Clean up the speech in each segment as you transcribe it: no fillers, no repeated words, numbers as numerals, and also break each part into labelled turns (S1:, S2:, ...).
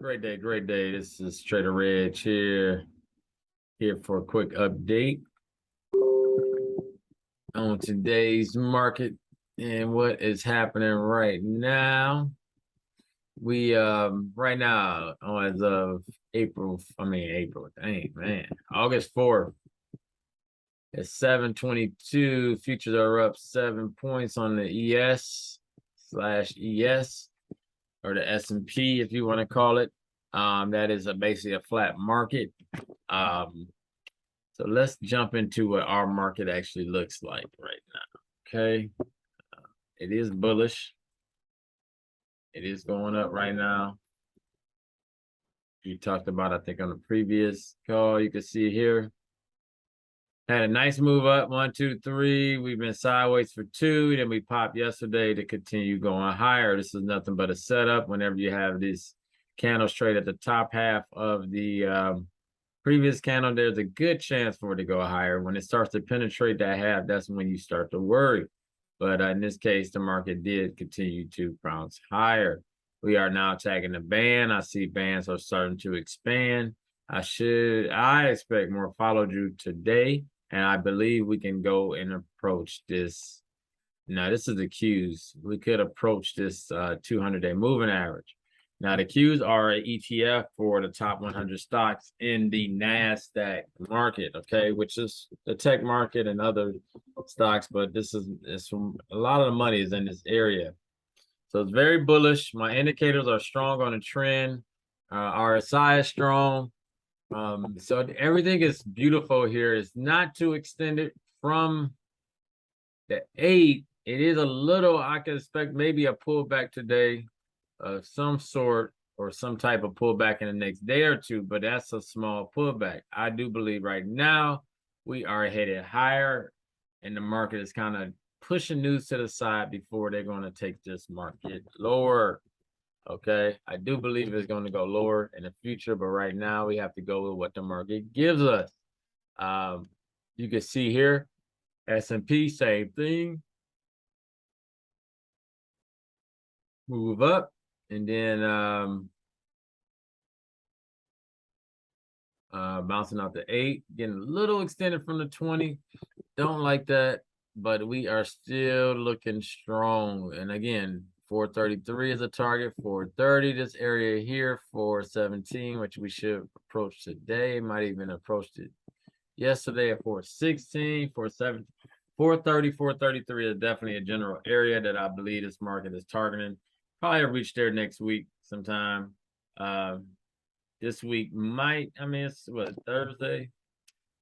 S1: Great day, great day. This is Trader Reg here for a quick update on today's market and what is happening right now. We right now as of dang man, August 4th. It's 7:22. Futures are up 7 points on the ES/ES or the S&P if you want to call it. That is basically a flat market. So let's jump into what our market actually looks like right now. Okay. It is bullish. It is going up right now. We talked about, I think, on the previous call. You can see here. Had a nice move up, 1, 2, 3. We've been sideways for 2. Then we popped yesterday to continue going higher. This is nothing but a setup. Whenever you have these candles trade at the top half of the previous candle, there's a good chance for it to go higher. When it starts to penetrate that half, that's when you start to worry. But in this case, the market did continue to bounce higher. We are now tagging the band. I see bands are starting to expand. I expect more follow through today, and I believe we can go and approach this. Now, this is the Qs. We could approach this 200-day moving average. Now, the Qs are an ETF for the top 100 stocks in the NASDAQ market, okay, which is the tech market and other stocks, but it's from a lot of the money is in this area. So it's very bullish. My indicators are strong on the trend. RSI is strong. So everything is beautiful here. It's not too extended from the 8. It is a little, I can expect maybe a pullback today of some sort or some type of pullback in the next day or two, but that's a small pullback. I do believe right now we are headed higher and the market is kind of pushing news to the side before they're going to take this market lower. Okay, I do believe it's going to go lower in the future, but right now we have to go with what the market gives us. You can see here, S&P, same thing. Move up, and then bouncing out the 8, getting a little extended from the 20. Don't like that, but we are still looking strong. And again, 433 is a target, 430, this area here, 417, which we should approach today. Might even approached it yesterday at 416, 417. 430, 433 is definitely a general area that I believe this market is targeting. Probably reach there next week sometime. This week might, I mean, it's what, Thursday?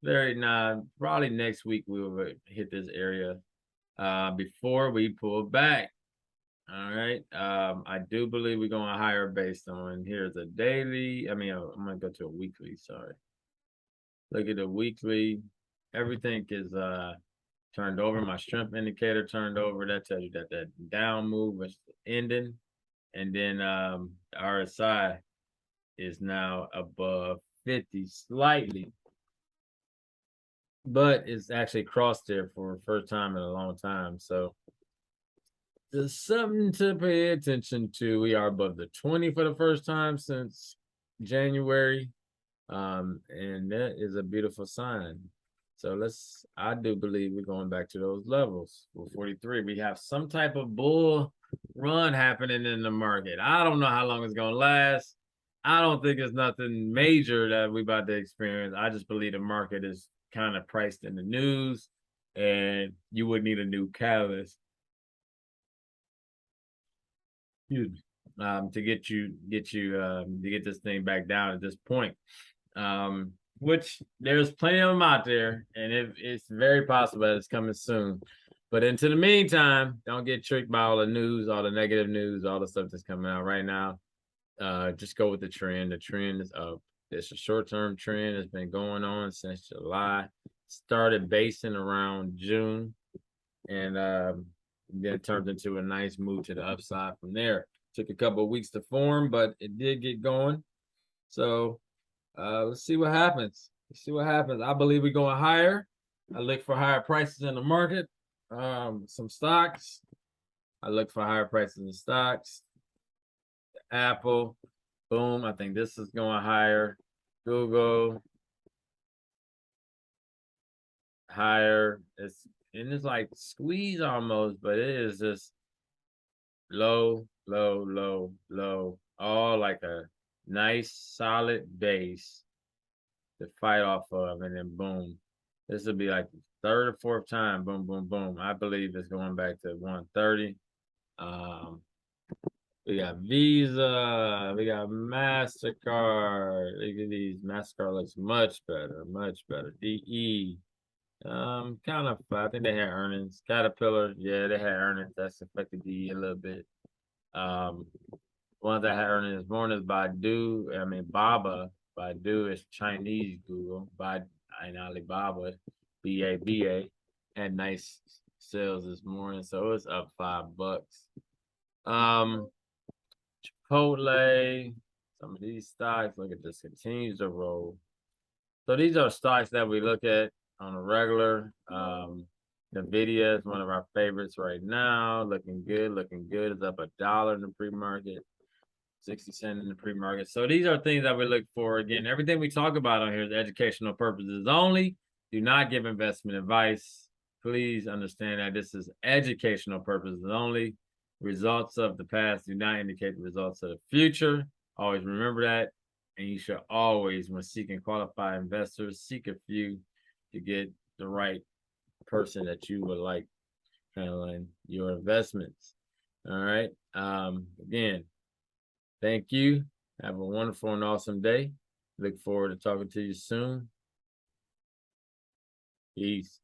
S1: Probably next week we will hit this area before we pull back. All right. I do believe we're going higher based on here's a daily. I'm gonna go to a weekly, sorry. Look at the weekly. Everything is turned over. My strength indicator turned over. That tells you that down move is ending. And then RSI is now above 50 slightly, but it's actually crossed there for the first time in a long time. So there's something to pay attention to. We are above the 20 for the first time since January. And that is a beautiful sign. So I do believe we're going back to those levels. For 43, we have some type of bull run happening in the market. I don't know how long it's going to last. I don't think it's nothing major that we're about to experience. I just believe the market is kind of priced in the news and you would need a new catalyst. Excuse me. To get this thing back down at this point. Which there's plenty of them out there, and it's very possible that it's coming soon. But into the meantime, don't get tricked by all the news, all the negative news, all the stuff that's coming out right now. Just go with the trend. The trend is up. It's a short-term trend. It's been going on since July. Started basing around June, and then it turned into a nice move to the upside from there. Took a couple of weeks to form, but it did get going. So let's see what happens. I believe we're going higher. I look for higher prices in the market. Some stocks. I look for higher prices in stocks. Apple, Boom. I think this is going higher. Google higher. It's like squeeze almost, but it is just low, low, low, low. All like a nice solid base to fight off of, and then boom. This will be like the third or fourth time. Boom, boom, boom. I believe it's going back to 130. Um, we got Visa, we got MasterCard. Look at these. MasterCard looks much better, much better. DE. Kind of, I think they had earnings. Caterpillar, yeah, they had earnings. That's affected DE a little bit. Um, Ones that had earnings more is Baidu. I mean, Baba. Baidu is Chinese Google. And Alibaba, BABA, had nice sales this morning, so it's up $5. Um, Chipotle, some of these stocks, look at this, continues to roll. So these are stocks that we look at on a regular. Nvidia is one of our favorites right now. Looking good, looking good. It's up $1 in the pre-market, 60 cents in the pre-market. So these are things that we look for. Again, everything we talk about on here is educational purposes only. Do not give investment advice. Please understand that this is educational purposes only. Results of the past do not indicate the results of the future. Always remember that. And you should always, when seeking qualified investors, seek a few to get the right person that you would like handling your investments. All right. Again, thank you. Have a wonderful and awesome day. Look forward to talking to you soon. Peace.